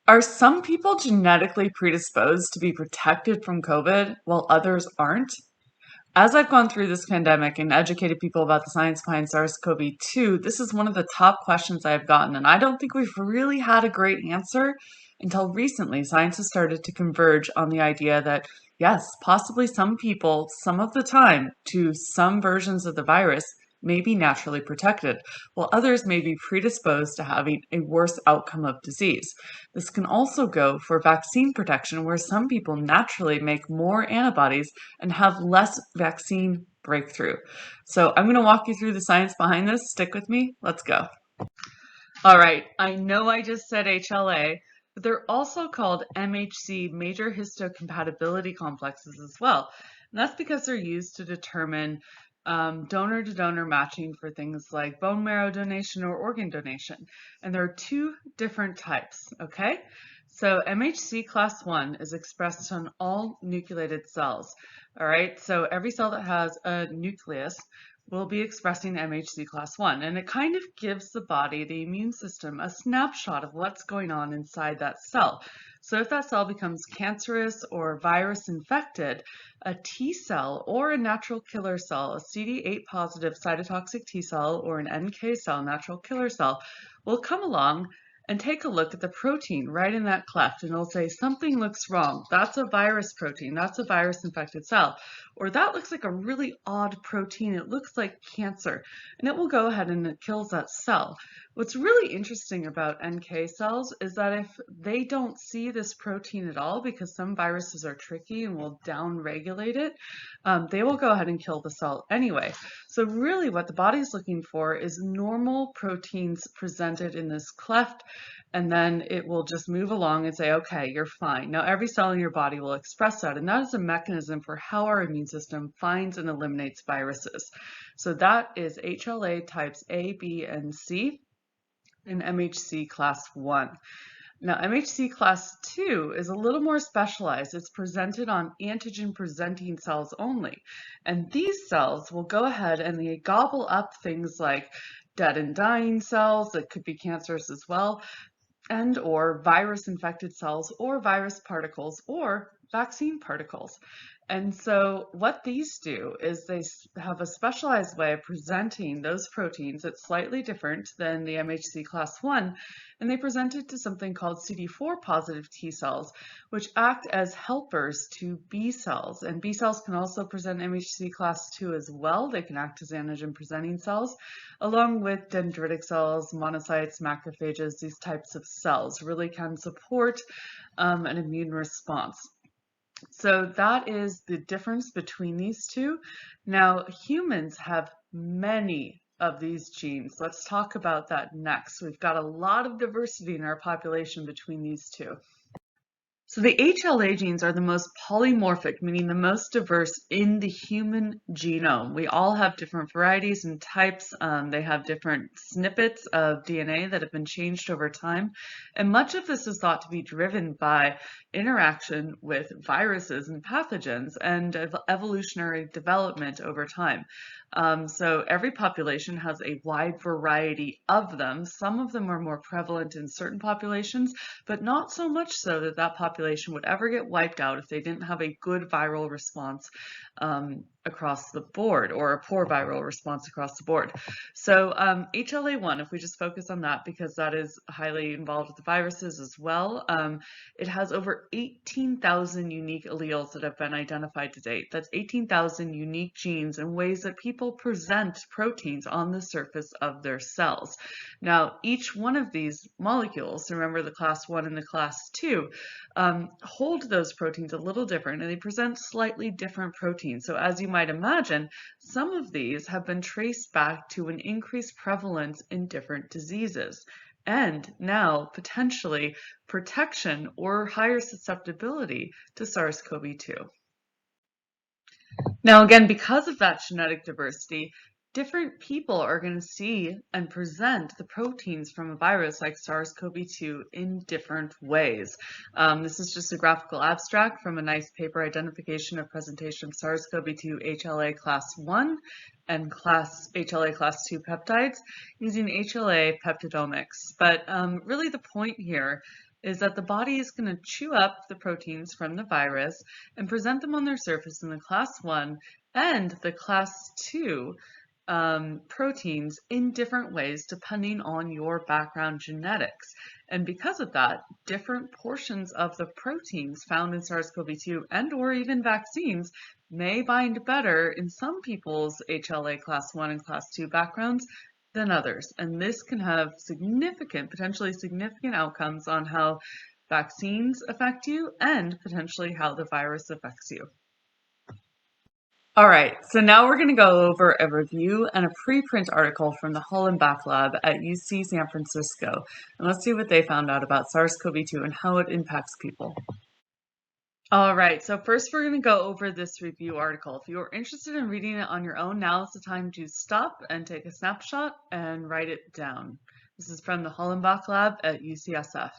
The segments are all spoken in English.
Are some people genetically predisposed to be protected from COVID while others aren't? As I've gone through this pandemic and educated people about the science behind SARS-CoV-2, this is one of the top questions I've gotten, and I don't think we've really had a great answer until recently. Scientists started to converge on the idea that, yes, possibly some people, some of the time, to some versions of the virus may be naturally protected, while others may be predisposed to having a worse outcome of disease. This can also go for vaccine protection, where some people naturally make more antibodies and have less vaccine breakthrough. So I'm going to walk you through the science behind this. Stick with me. Let's go. All right, I know I just said HLA, but they're also called MHC, major histocompatibility complexes as well. And that's because they're used to determine donor-to-donor matching for things like bone marrow donation or organ donation. And there are two different types, okay? So MHC class 1 is expressed on all nucleated cells, all right? So every cell that has a nucleus will be expressing MHC class 1, and it kind of gives the body, the immune system, a snapshot of what's going on inside that cell. So if that cell becomes cancerous or virus infected, a T cell or a natural killer cell, a CD8 positive cytotoxic T cell or an NK cell, natural killer cell, will come along and take a look at the protein right in that cleft, and it'll say something looks wrong. That's a virus protein. That's a virus infected cell. Or that looks like a really odd protein. It looks like cancer. And it will go ahead and it kills that cell. What's really interesting about NK cells is that if they don't see this protein at all, because some viruses are tricky and will downregulate it, they will go ahead and kill the cell anyway. So really what the body's looking for is normal proteins presented in this cleft, and then it will just move along and say, okay, you're fine. Now every cell in your body will express that, and that is a mechanism for how our immune system finds and eliminates viruses. So that is HLA types A, B, and C in MHC class 1. Now, MHC class 2 is a little more specialized. It's presented on antigen-presenting cells only. And these cells will go ahead and they gobble up things like dead and dying cells that could be cancerous as well, and or virus-infected cells or virus particles or vaccine particles. And so what these do is they have a specialized way of presenting those proteins that's slightly different than the MHC class 1, and they present it to something called CD4 positive T cells, which act as helpers to B cells. And B cells can also present MHC class 2 as well. They can act as antigen presenting cells, along with dendritic cells, monocytes, macrophages. These types of cells really can support an immune response. So that is the difference between these two. Now, humans have many of these genes. Let's talk about that next. We've got a lot of diversity in our population between these two. So the HLA genes are the most polymorphic, meaning the most diverse in the human genome. We all have different varieties and types. They have different snippets of DNA that have been changed over time. And much of this is thought to be driven by interaction with viruses and pathogens and evolutionary development over time. So every population has a wide variety of them. Some of them are more prevalent in certain populations, but not so much so that that population would ever get wiped out if they didn't have a good viral response across the board, or a poor viral response across the board. So HLA1, if we just focus on that because that is highly involved with the viruses as well, it has over 18,000 unique alleles that have been identified to date. That's 18,000 unique genes and ways that people present proteins on the surface of their cells. Now, each one of these molecules, remember the class 1 and the class 2, hold those proteins a little different, and they present slightly different proteins. So as you might imagine, some of these have been traced back to an increased prevalence in different diseases, and now potentially protection or higher susceptibility to SARS-CoV-2. Now again, because of that genetic diversity, different people are going to see and present the proteins from a virus like SARS-CoV-2 in different ways. This is just a graphical abstract from a nice paper, Identification of Presentation of SARS-CoV-2 HLA class 1 and HLA class 2 peptides using HLA peptidomics. But really the point here is that the body is going to chew up the proteins from the virus and present them on their surface in the class 1 and the class 2 proteins in different ways depending on your background genetics. And because of that, different portions of the proteins found in SARS-CoV-2 and or even vaccines may bind better in some people's HLA class 1 and class 2 backgrounds than others. And this can have significant, potentially significant outcomes on how vaccines affect you and potentially how the virus affects you. All right, so now we're going to go over a review and a preprint article from the Hollenbach lab at UC San Francisco. And let's see what they found out about SARS-CoV-2 and how it impacts people. All right, so first we're going to go over this review article. If you're interested in reading it on your own, now is the time to stop and take a snapshot and write it down. This is from the Hollenbach lab at UCSF.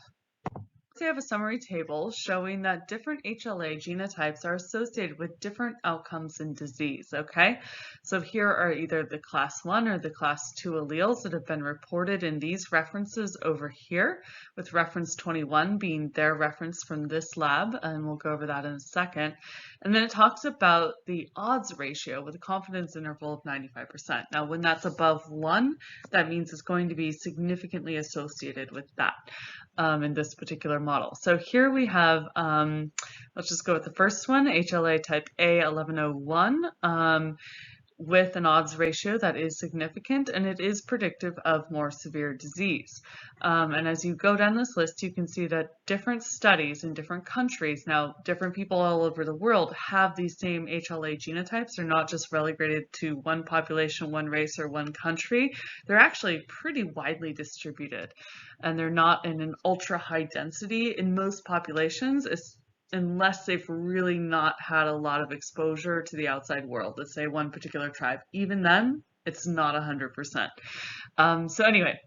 They have a summary table showing that different HLA genotypes are associated with different outcomes in disease, okay? So here are either the class 1 or the class 2 alleles that have been reported in these references over here, with reference 21 being their reference from this lab, and we'll go over that in a second. And then it talks about the odds ratio with a confidence interval of 95%. Now, when that's above 1, that means it's going to be significantly associated with that. In this particular model. So here we have, let's just go with the first one, HLA type A1101, with an odds ratio that is significant, and it is predictive of more severe disease. And as you go down this list, you can see that different studies in different countries, now different people all over the world have these same HLA genotypes. They're not just relegated to one population, one race, or one country. They're actually pretty widely distributed, and they're not in an ultra high density in most populations, unless they've really not had a lot of exposure to the outside world. Let's say one particular tribe. Even then, it's not 100%. So anyway,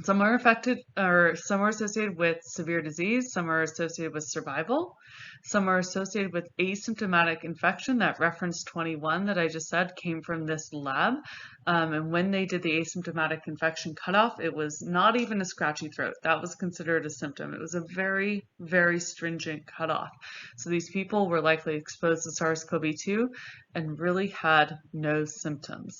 some are affected, or some are associated with severe disease, some are associated with survival, some are associated with asymptomatic infection. That reference 21 that I just said came from this lab. And when they did the asymptomatic infection cutoff, it was not even a scratchy throat. That was considered a symptom. It was a very, very stringent cutoff. So these people were likely exposed to SARS-CoV-2 and really had no symptoms.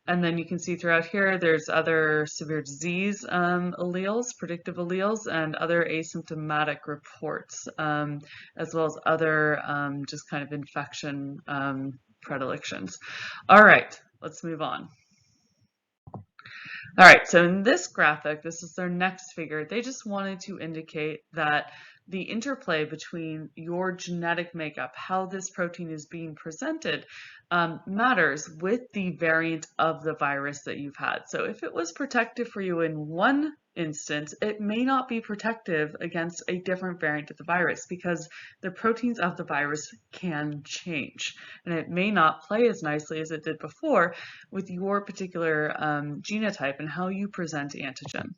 And then you can see throughout here, there's other severe disease alleles, predictive alleles, and other asymptomatic reports, as well as other just kind of infection predilections. All right, let's move on. All right, so in this graphic, this is their next figure. They just wanted to indicate that the interplay between your genetic makeup, how this protein is being presented, matters with the variant of the virus that you've had. So if it was protective for you in one instance, it may not be protective against a different variant of the virus because the proteins of the virus can change, and it may not play as nicely as it did before with your particular genotype and how you present antigen.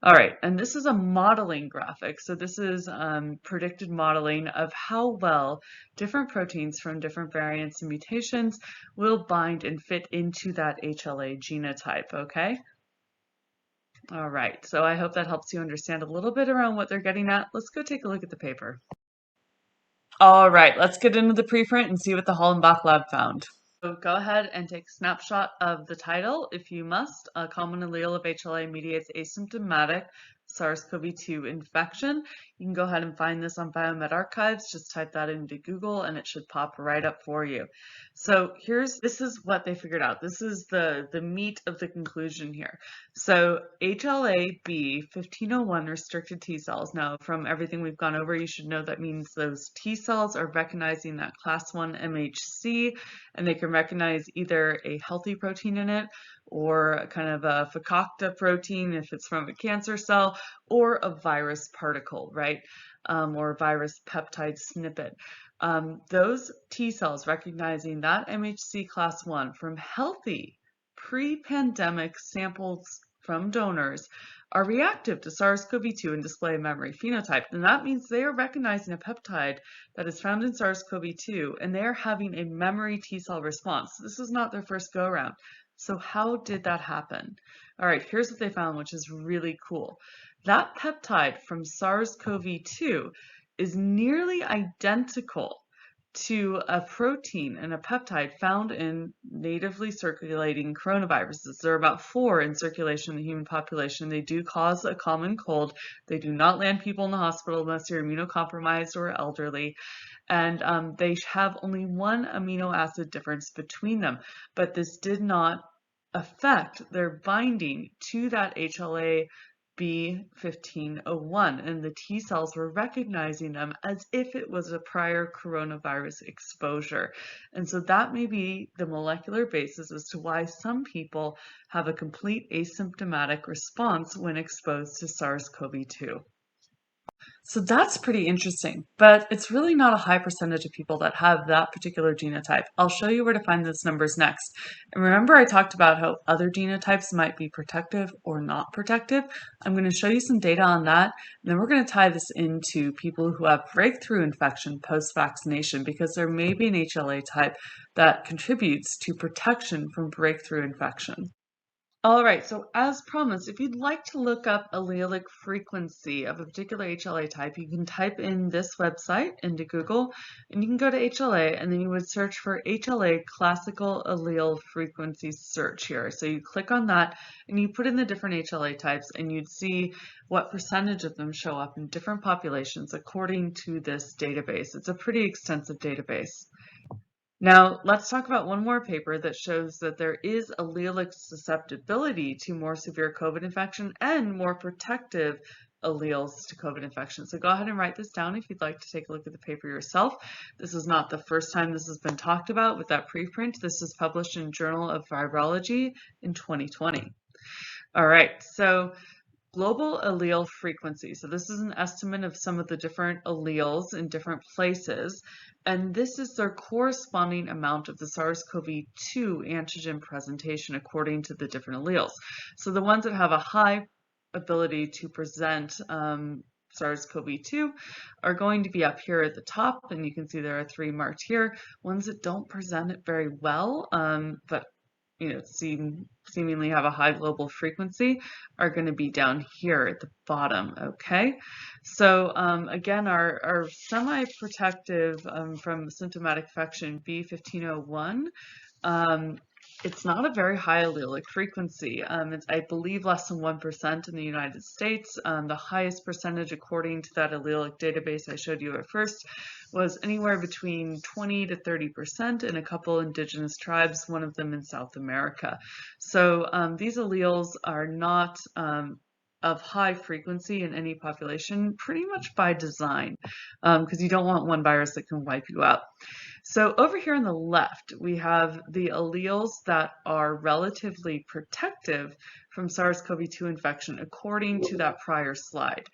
All right, and this is a modeling graphic. So this is predicted modeling of how well different proteins from different variants and mutations will bind and fit into that HLA genotype, okay? All right, so I hope that helps you understand a little bit around what they're getting at. Let's go take a look at the paper. All right, let's get into the preprint and see what the Hollenbach lab found. So go ahead and take a snapshot of the title if you must. A common allele of HLA mediates asymptomatic SARS-CoV-2 infection. You can go ahead and find this on Biomed Archives. Just type that into Google and it should pop right up for you. So this is what they figured out. This is the meat of the conclusion here. So HLA-B 1501 restricted T cells. Now from everything we've gone over, you should know that means those T cells are recognizing that class 1 MHC, and they can recognize either a healthy protein in it or kind of a fakakta protein if it's from a cancer cell, or a virus particle, right? Or a virus peptide snippet. Those T cells recognizing that MHC class 1 from healthy pre-pandemic samples from donors are reactive to SARS-CoV-2 and display a memory phenotype. And that means they are recognizing a peptide that is found in SARS-CoV-2 and they are having a memory T cell response. This is not their first go around. So how did that happen? All right, here's what they found, which is really cool. That peptide from SARS-CoV-2 is nearly identical to a protein and a peptide found in natively circulating coronaviruses. There are about 4 in circulation in the human population. They do cause a common cold. They do not land people in the hospital unless you're immunocompromised or elderly. And they have only 1 amino acid difference between them. But this did not affect their binding to that HLA B1501, and the T cells were recognizing them as if it was a prior coronavirus exposure. And so that may be the molecular basis as to why some people have a complete asymptomatic response when exposed to SARS-CoV-2. So that's pretty interesting, but it's really not a high percentage of people that have that particular genotype. I'll show you where to find those numbers next. And remember I talked about how other genotypes might be protective or not protective? I'm going to show you some data on that, and then we're going to tie this into people who have breakthrough infection post-vaccination, because there may be an HLA type that contributes to protection from breakthrough infection. All right, so as promised, if you'd like to look up allelic frequency of a particular HLA type, you can type in this website into Google, and you can go to HLA, and then you would search for HLA classical allele frequency search here. So you click on that, and you put in the different HLA types, and you'd see what percentage of them show up in different populations according to this database. It's a pretty extensive database. Now, let's talk about one more paper that shows that there is allelic susceptibility to more severe COVID infection and more protective alleles to COVID infection. So go ahead and write this down if you'd like to take a look at the paper yourself. This is not the first time this has been talked about with that preprint. This is published in Journal of Virology in 2020. All right, so global allele frequency. So this is an estimate of some of the different alleles in different places, and this is their corresponding amount of the SARS-CoV-2 antigen presentation according to the different alleles. So the ones that have a high ability to present SARS-CoV-2 are going to be up here at the top, and you can see there are 3 marked here. Ones that don't present it very well, but seemingly have a high global frequency are going to be down here at the bottom. Okay, so again, our semi-protective from symptomatic infection B1501, it's not a very high allelic frequency. It's, I believe, less than 1% in the United States. The highest percentage, according to that allelic database I showed you at first, was anywhere between 20 to 30% in a couple indigenous tribes, one of them in South America. So these alleles are not of high frequency in any population, pretty much by design, because you don't want one virus that can wipe you out. So over here on the left, we have the alleles that are relatively protective from SARS-CoV-2 infection according to that prior slide.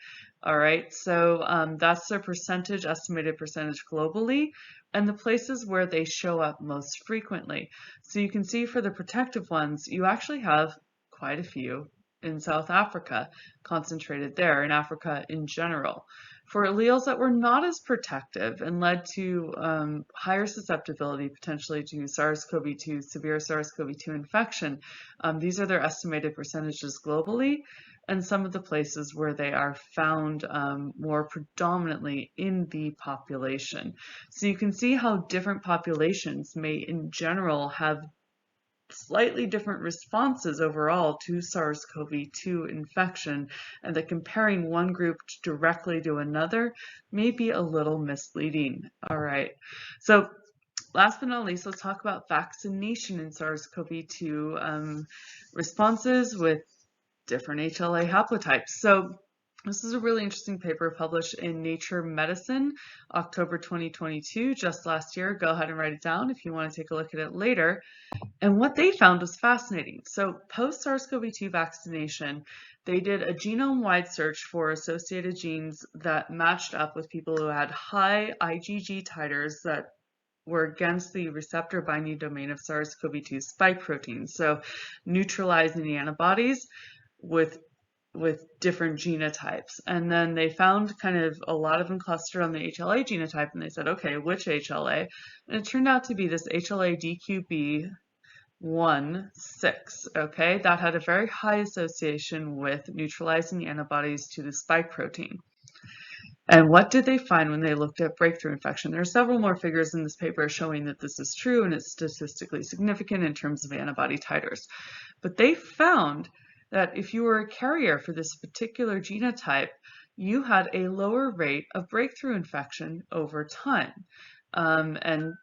All right, so that's their percentage, estimated percentage globally, and the places where they show up most frequently. So you can see for the protective ones, you actually have quite a few in South Africa, concentrated there, in Africa in general. For alleles that were not as protective and led to higher susceptibility potentially to SARS-CoV-2, severe SARS-CoV-2 infection, these are their estimated percentages globally, and some of the places where they are found more predominantly in the population. So you can see how different populations may in general have slightly different responses overall to SARS-CoV-2 infection, and that comparing one group directly to another may be a little misleading. All right, so last but not least, let's talk about vaccination in SARS-CoV-2 responses with different HLA haplotypes. So this is a really interesting paper published in Nature Medicine, October 2022, just last year. Go ahead and write it down if you want to take a look at it later. And what they found was fascinating. So post-SARS-CoV-2 vaccination, they did a genome-wide search for associated genes that matched up with people who had high IgG titers that were against the receptor binding domain of SARS-CoV-2 spike protein. So neutralizing the antibodies with different genotypes. And then they found kind of a lot of them clustered on the HLA genotype, and they said, okay, which HLA? And it turned out to be this HLA-DQB okay? That had a very high association with neutralizing antibodies to the spike protein. And what did they find when they looked at breakthrough infection? There are several more figures in this paper showing that this is true and it's statistically significant in terms of antibody titers. But they found that if you were a carrier for this particular genotype, you had a lower rate of breakthrough infection over time. And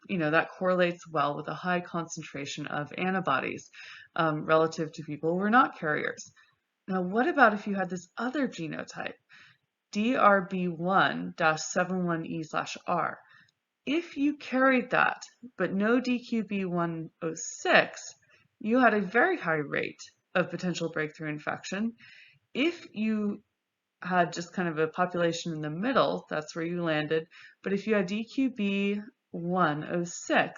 that correlates well with a high concentration of antibodies relative to people who were not carriers. Now, what about if you had this other genotype, DRB1-71E/R? If you carried that, but no DQB106, you had a very high rate of potential breakthrough infection. If you had just kind of a population in the middle, that's where you landed. But if you had DQB106,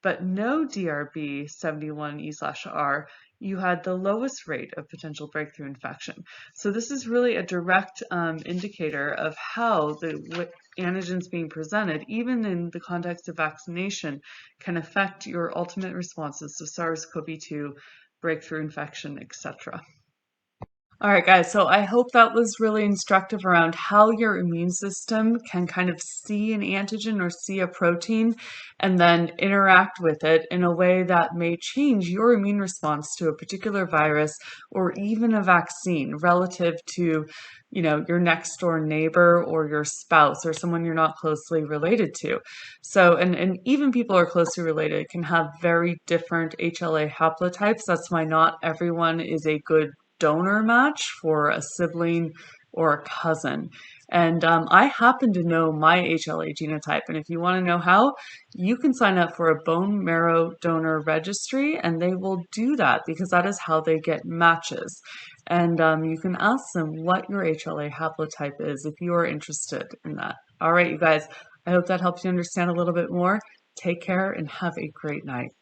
but no DRB71E/R, you had the lowest rate of potential breakthrough infection. So this is really a direct indicator of how the antigens being presented, even in the context of vaccination, can affect your ultimate responses to SARS-CoV-2, breakthrough infection, etc. All right, guys, so I hope that was really instructive around how your immune system can kind of see an antigen or see a protein and then interact with it in a way that may change your immune response to a particular virus or even a vaccine relative to, your next door neighbor or your spouse or someone you're not closely related to. So, and even people who are closely related can have very different HLA haplotypes. That's why not everyone is a good donor match for a sibling or a cousin. And I happen to know my HLA genotype. And if you want to know how, you can sign up for a bone marrow donor registry, and they will do that because that is how they get matches. And you can ask them what your HLA haplotype is if you are interested in that. All right, you guys, I hope that helps you understand a little bit more. Take care and have a great night.